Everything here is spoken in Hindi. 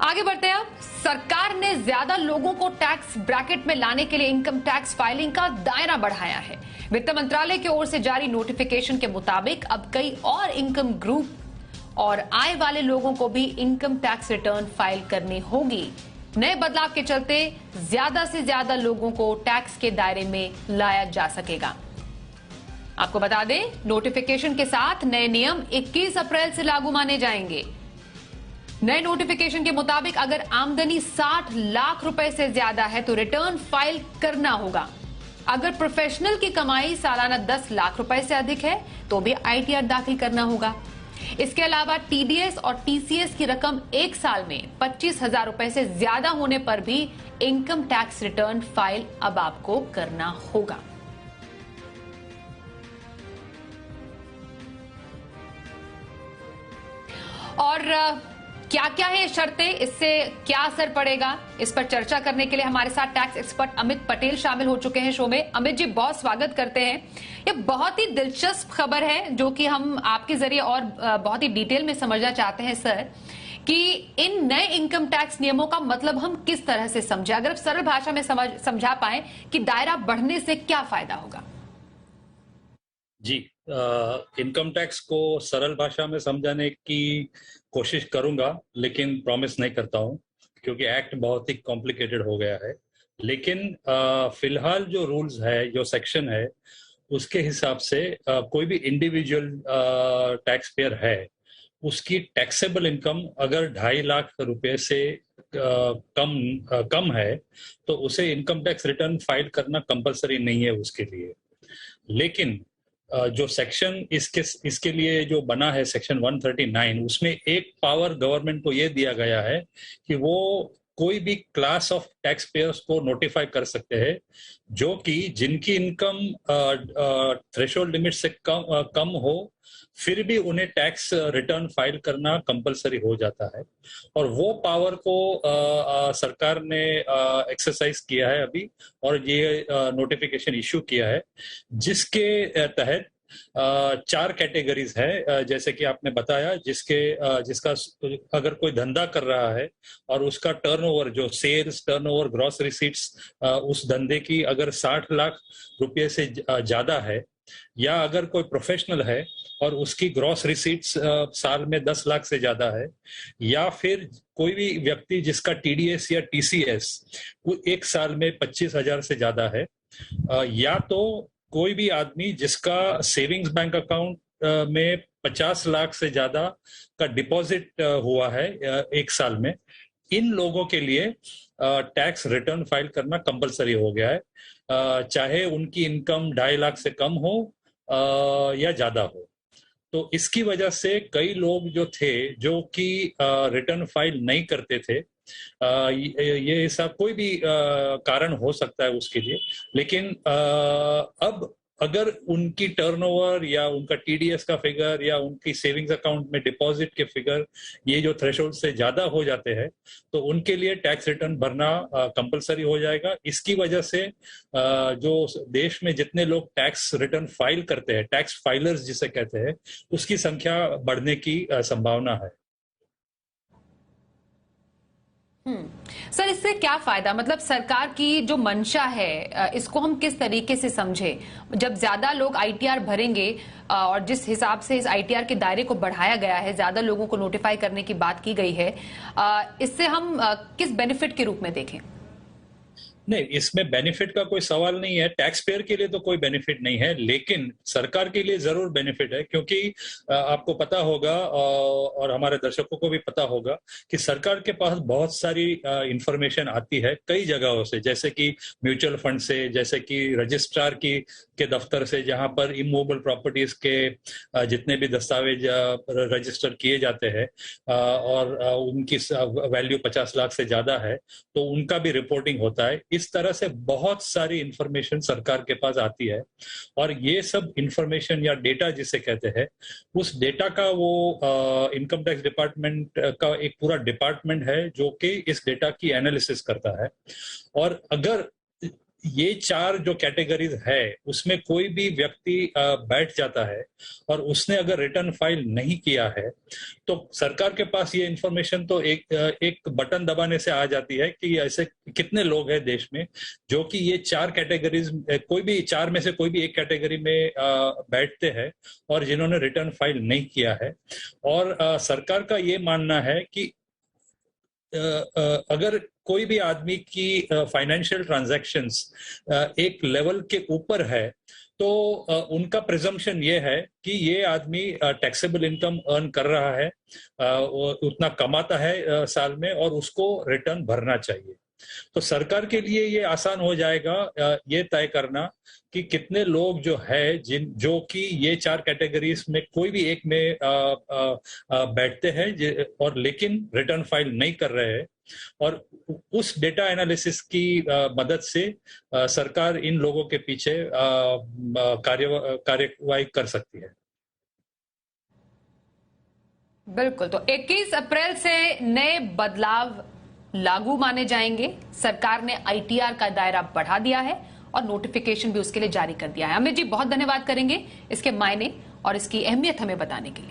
आगे बढ़ते हैं। अब सरकार ने ज्यादा लोगों को टैक्स ब्रैकेट में लाने के लिए इनकम टैक्स फाइलिंग का दायरा बढ़ाया है। वित्त मंत्रालय की ओर से जारी नोटिफिकेशन के मुताबिक अब कई और इनकम ग्रुप और आय वाले लोगों को भी इनकम टैक्स रिटर्न फाइल करनी होगी। नए बदलाव के चलते ज्यादा से ज्यादा लोगों को टैक्स के दायरे में लाया जा सकेगा। आपको बता दें, नोटिफिकेशन के साथ नए नियम 21 अप्रैल से लागू माने जाएंगे। नए नोटिफिकेशन के मुताबिक अगर आमदनी 60 लाख रुपए से ज्यादा है तो रिटर्न फाइल करना होगा। अगर प्रोफेशनल की कमाई सालाना 10 लाख रुपए से अधिक है तो भी आईटीआर दाखिल करना होगा। इसके अलावा टीडीएस और टीसीएस की रकम एक साल में 25,000 रुपए से ज्यादा होने पर भी इनकम टैक्स रिटर्न फाइल अब आपको करना होगा। और क्या क्या है शर्तें, इससे क्या असर पड़ेगा, इस पर चर्चा करने के लिए हमारे साथ टैक्स एक्सपर्ट अमित पटेल शामिल हो चुके हैं शो में। अमित जी, बहुत स्वागत करते हैं। ये बहुत ही दिलचस्प खबर है जो कि हम आपके जरिए और बहुत ही डिटेल में समझना चाहते हैं सर, कि इन नए इनकम टैक्स नियमों का मतलब हम किस तरह से समझे। अगर आप सरल भाषा में समझा पाए कि दायरा बढ़ने से क्या फायदा होगा। जी, इनकम टैक्स को सरल भाषा में समझाने की कोशिश करूंगा, लेकिन प्रॉमिस नहीं करता हूं क्योंकि एक्ट बहुत ही कॉम्प्लिकेटेड हो गया है। लेकिन फिलहाल जो रूल्स है, जो सेक्शन है, उसके हिसाब से कोई भी इंडिविजुअल टैक्स पेयर है, उसकी टैक्सेबल इनकम अगर 2.5 लाख रुपए से कम है तो उसे इनकम टैक्स रिटर्न फाइल करना कंपलसरी नहीं है उसके लिए। लेकिन जो सेक्शन इसके लिए जो बना है, सेक्शन 139, उसमें एक पावर गवर्नमेंट को यह दिया गया है कि वो कोई भी क्लास ऑफ टैक्स पेयर्स को नोटिफाई कर सकते हैं जो कि जिनकी इनकम थ्रेशोल्ड लिमिट से कम हो, फिर भी उन्हें टैक्स रिटर्न फाइल करना कंपलसरी हो जाता है। और वो पावर को सरकार ने एक्सरसाइज किया है अभी, और ये नोटिफिकेशन इश्यू किया है, जिसके तहत 4 कैटेगरीज है, जैसे कि आपने बताया, जिसका अगर कोई धंधा कर रहा है और उसका टर्नओवर, जो सेल्स टर्नओवर, ग्रॉस रिसीट्स उस धंधे की अगर 60 लाख रुपए से ज्यादा है, या अगर कोई प्रोफेशनल है और उसकी ग्रॉस रिसीट्स साल में 10 लाख से ज्यादा है, या फिर कोई भी व्यक्ति जिसका टीडीएस या टीसीएस एक साल में 25,000 से ज्यादा है, या तो कोई भी आदमी जिसका सेविंग्स बैंक अकाउंट में 50 लाख से ज्यादा का डिपॉजिट हुआ है एक साल में, इन लोगों के लिए टैक्स रिटर्न फाइल करना कंपलसरी हो गया है, चाहे उनकी इनकम 2.5 लाख से कम हो या ज्यादा हो। तो इसकी वजह से कई लोग जो थे, जो कि रिटर्न फाइल नहीं करते थे, ये ऐसा कोई भी कारण हो सकता है उसके लिए, लेकिन अब अगर उनकी टर्नओवर या उनका टीडीएस का फिगर या उनकी सेविंग्स अकाउंट में डिपॉजिट के फिगर ये जो थ्रेशोल्ड से ज्यादा हो जाते हैं, तो उनके लिए टैक्स रिटर्न भरना कंपलसरी हो जाएगा। इसकी वजह से जो देश में जितने लोग टैक्स रिटर्न फाइल करते हैं, टैक्स फाइलर्स जिसे कहते हैं, उसकी संख्या बढ़ने की संभावना है। सर, इससे क्या फायदा, मतलब सरकार की जो मंशा है, इसको हम किस तरीके से समझे। जब ज्यादा लोग आईटीआर भरेंगे और जिस हिसाब से इस आईटीआर के दायरे को बढ़ाया गया है, ज्यादा लोगों को नोटिफाई करने की बात की गई है, इससे हम किस बेनिफिट के रूप में देखें। नहीं, इसमें बेनिफिट का कोई सवाल नहीं है। टैक्स पेयर के लिए तो कोई बेनिफिट नहीं है, लेकिन सरकार के लिए जरूर बेनिफिट है, क्योंकि आपको पता होगा और हमारे दर्शकों को भी पता होगा कि सरकार के पास बहुत सारी इंफॉर्मेशन आती है कई जगहों से, जैसे कि म्यूचुअल फंड से, जैसे कि रजिस्ट्रार के दफ्तर से, जहां पर इमूवेबल प्रॉपर्टीज के जितने भी दस्तावेज रजिस्टर किए जाते हैं और उनकी वैल्यू 50 लाख से ज्यादा है, तो उनका भी रिपोर्टिंग होता है। इस तरह से बहुत सारी इंफॉर्मेशन सरकार के पास आती है, और ये सब इंफॉर्मेशन या डेटा जिसे कहते हैं, उस डेटा का वो इनकम टैक्स डिपार्टमेंट का एक पूरा डिपार्टमेंट है जो कि इस डेटा की एनालिसिस करता है। और अगर ये 4 जो कैटेगरीज है उसमें कोई भी व्यक्ति बैठ जाता है और उसने अगर रिटर्न फाइल नहीं किया है तो सरकार के पास ये इंफॉर्मेशन तो एक बटन दबाने से आ जाती है कि ऐसे कितने लोग हैं देश में जो कि ये 4 कैटेगरीज, कोई भी 4 में से कोई भी एक कैटेगरी में बैठते हैं और जिन्होंने रिटर्न फाइल नहीं किया है। और सरकार का ये मानना है कि अगर कोई भी आदमी की फाइनेंशियल ट्रांजैक्शंस एक लेवल के ऊपर है तो उनका प्रिजम्पशन ये है कि ये आदमी टैक्सेबल इनकम अर्न कर रहा है, उतना कमाता है साल में और उसको रिटर्न भरना चाहिए। तो सरकार के लिए ये आसान हो जाएगा ये तय करना कि कितने लोग जो है जो कि ये 4 कैटेगरीज में कोई भी एक में बैठते हैं और लेकिन रिटर्न फाइल नहीं कर रहे हैं, और उस डेटा एनालिसिस की मदद से सरकार इन लोगों के पीछे कार्यवाही कर सकती है। बिल्कुल, तो 21 अप्रैल से नए बदलाव लागू माने जाएंगे। सरकार ने आईटीआर का दायरा बढ़ा दिया है और नोटिफिकेशन भी उसके लिए जारी कर दिया है। अमित जी, बहुत धन्यवाद करेंगे इसके मायने और इसकी अहमियत हमें बताने के लिए।